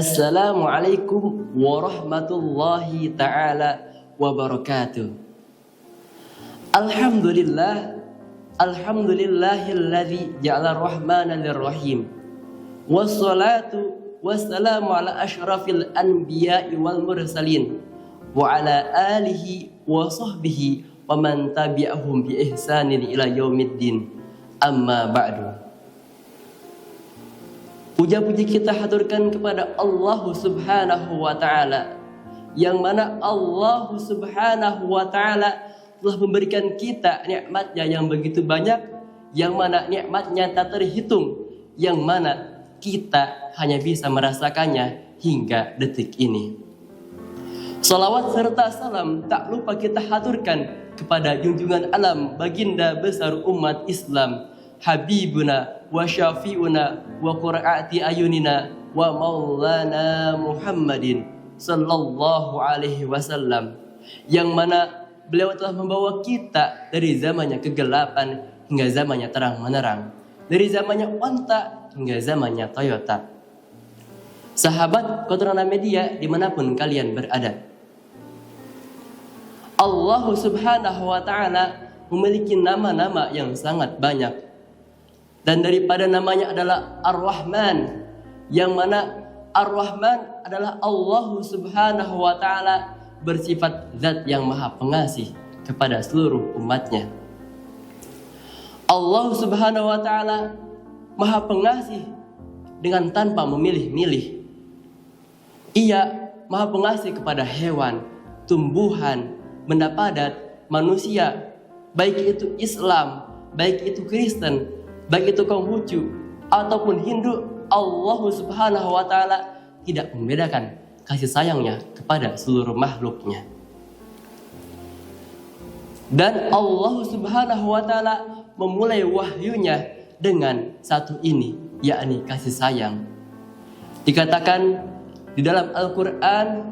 Assalamualaikum warahmatullahi ta'ala wabarakatuh. Alhamdulillahilladzi ja'ala rahmana lirrahim. Wassalatu wassalamu ala asyrafil anbiya'i wal mursalin wa ala alihi wa sahbihi wa man tabi'ahum bi ihsanin ila yaumiddin. Amma ba'du. Puja-puji kita haturkan kepada Allah Subhanahu wa ta'ala, yang mana Allah Subhanahu wa ta'ala telah memberikan kita nikmatnya yang begitu banyak, yang mana nikmatnya tak terhitung, yang mana kita hanya bisa merasakannya hingga detik ini. Salawat serta salam tak lupa kita haturkan kepada junjungan alam baginda besar umat Islam, Habibuna wa syafi'una wa qur'ati ayunina wa maulana Muhammadin sallallahu alaihi wasallam, yang mana beliau telah membawa kita dari zamannya kegelapan hingga zamannya terang menerang, dari zamannya onta hingga zamannya Toyota. Sahabat Kotorana Media dimanapun kalian berada, Allah Subhanahu wa ta'ala memiliki nama-nama yang sangat banyak. Dan daripada namanya adalah Ar-Rahman, yang mana Ar-Rahman adalah Allah Subhanahu wa ta'ala bersifat zat yang maha pengasih kepada seluruh umatnya. Allah Subhanahu wa ta'ala maha pengasih dengan tanpa memilih-milih. Ia maha pengasih kepada hewan, tumbuhan, benda padat, manusia, baik itu Islam, baik itu Kristen, baik itu Konghucu ataupun Hindu. Allah Subhanahu wa ta'ala tidak membedakan kasih sayangnya kepada seluruh makhluknya. Dan Allah Subhanahu wa ta'ala memulai wahyunya dengan satu ini, yakni kasih sayang. Dikatakan di dalam Al-Quran,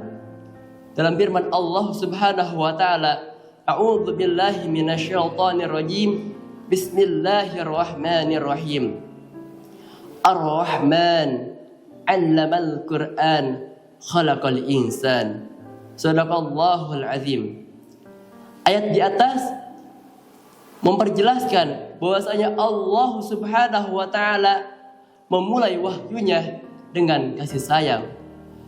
dalam firman Allah Subhanahu wa ta'ala, A'udzu billahi minasyaitonir rajim. Bismillahirrahmanirrahim. Ar-Rahman 'allamal Qur'an khalaqal insan. Shadaqallahul azim. Ayat di atas memperjelaskan bahwasanya Allah Subhanahu wa ta'ala memulai wahyunya dengan kasih sayang.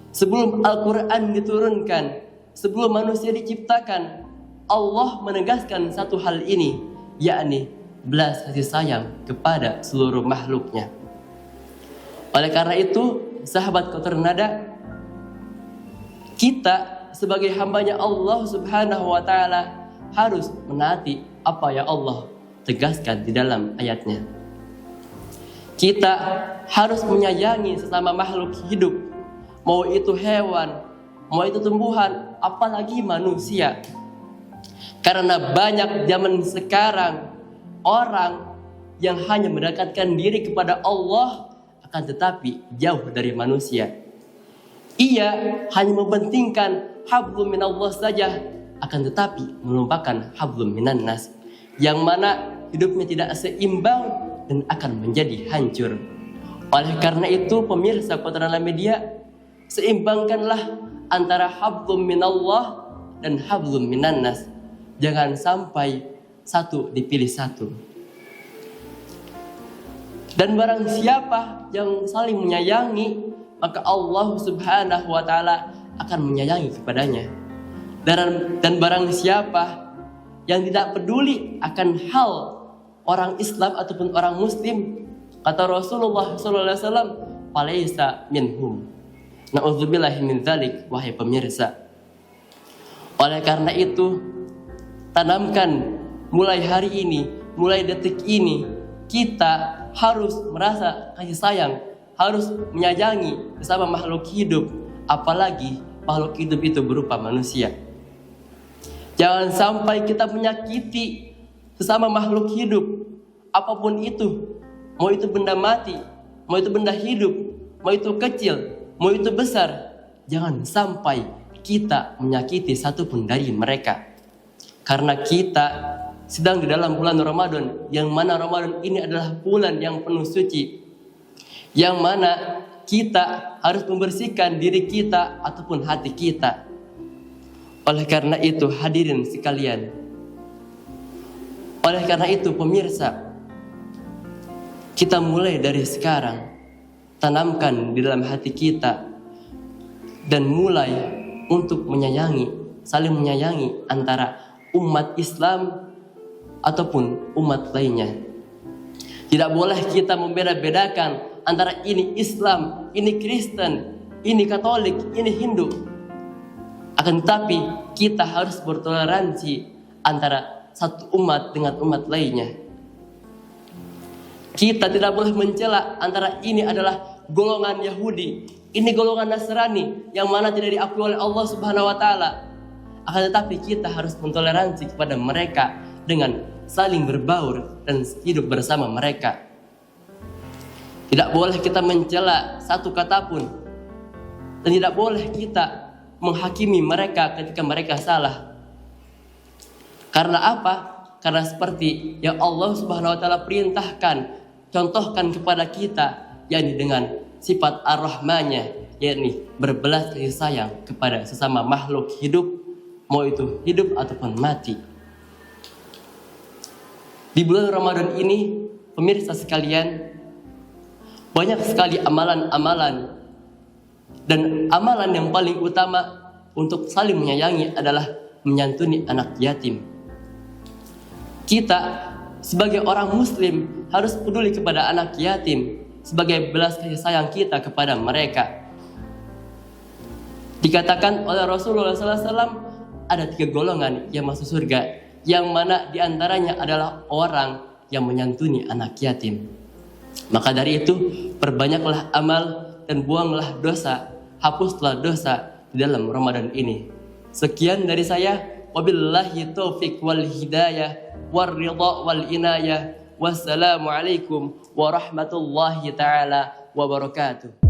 Sebelum Al-Quran diturunkan, sebelum manusia diciptakan, Allah menegaskan satu hal ini, yakni belas kasih sayang kepada seluruh makhluknya. Oleh karena itu, sahabat Kotor Nada, kita sebagai hambanya Allah Subhanahu wa ta'ala harus menaati apa yang Allah tegaskan di dalam ayatnya. Kita harus menyayangi sesama makhluk hidup, mau itu hewan, mau itu tumbuhan, apalagi manusia. Karena banyak zaman sekarang orang yang hanya mendekatkan diri kepada Allah, akan tetapi jauh dari manusia. Ia hanya mementingkan hablum minallah saja, akan tetapi melupakan hablum minannas, yang mana hidupnya tidak seimbang dan akan menjadi hancur. Oleh karena itu, pemirsa Kotorana Media, seimbangkanlah antara hablum minallah dan hablum minannas. Jangan sampai satu dipilih satu. Dan barang siapa yang saling menyayangi, maka Allah Subhanahu wa ta'ala akan menyayangi kepadanya. Dan barang siapa yang tidak peduli akan hal orang Islam ataupun orang Muslim, kata Rasulullah SAW, falaisa minhum. Na'udzubillahi min dzalik, wahai pemirsa. Oleh karena itu, tanamkan mulai hari ini, mulai detik ini, kita harus merasa kasih sayang, harus menyayangi bersama makhluk hidup, apalagi makhluk hidup itu berupa manusia. Jangan sampai kita menyakiti sesama makhluk hidup, apapun itu, mau itu benda mati, mau itu benda hidup, mau itu kecil, mau itu besar. Jangan sampai kita menyakiti satupun dari mereka. Karena kita sedang di dalam bulan Ramadan, yang mana Ramadan ini adalah bulan yang penuh suci, yang mana kita harus membersihkan diri kita ataupun hati kita. Oleh karena itu hadirin sekalian, oleh karena itu pemirsa, kita mulai dari sekarang tanamkan di dalam hati kita dan mulai untuk menyayangi, saling menyayangi antara umat Islam ataupun umat lainnya. Tidak boleh kita membeda-bedakan antara ini Islam, ini Kristen, ini Katolik, ini Hindu. Akan tetapi kita harus bertoleransi antara satu umat dengan umat lainnya. Kita tidak boleh mencela antara ini adalah golongan Yahudi, ini golongan Nasrani yang mana tidak diakui oleh Allah Subhanahu wa taala. Akan tetapi kita harus mentoleransi kepada mereka dengan saling berbaur dan hidup bersama mereka. Tidak boleh kita mencela satu kata pun, dan tidak boleh kita menghakimi mereka ketika mereka salah. Karena apa? Karena seperti yang Allah Subhanahu wa taala perintahkan, contohkan kepada kita, yakni dengan sifat ar-Rahmannya, yakni berbelas kasih sayang kepada sesama makhluk hidup, mau itu hidup ataupun mati. Di bulan Ramadan ini, pemirsa sekalian, banyak sekali amalan-amalan, dan amalan yang paling utama untuk saling menyayangi adalah menyantuni anak yatim. Kita sebagai orang muslim harus peduli kepada anak yatim sebagai belas kasih sayang kita kepada mereka. Dikatakan oleh Rasulullah SAW ada 3 golongan yang masuk surga, yang mana diantaranya adalah orang yang menyantuni anak yatim. Maka dari itu perbanyaklah amal dan buanglah dosa, hapuslah dosa di dalam Ramadan ini. Sekian dari saya, wabillahi taufiq wal hidayah war ridha wal inayah. Wassalamualaikum warahmatullahi taala wabarakatuh.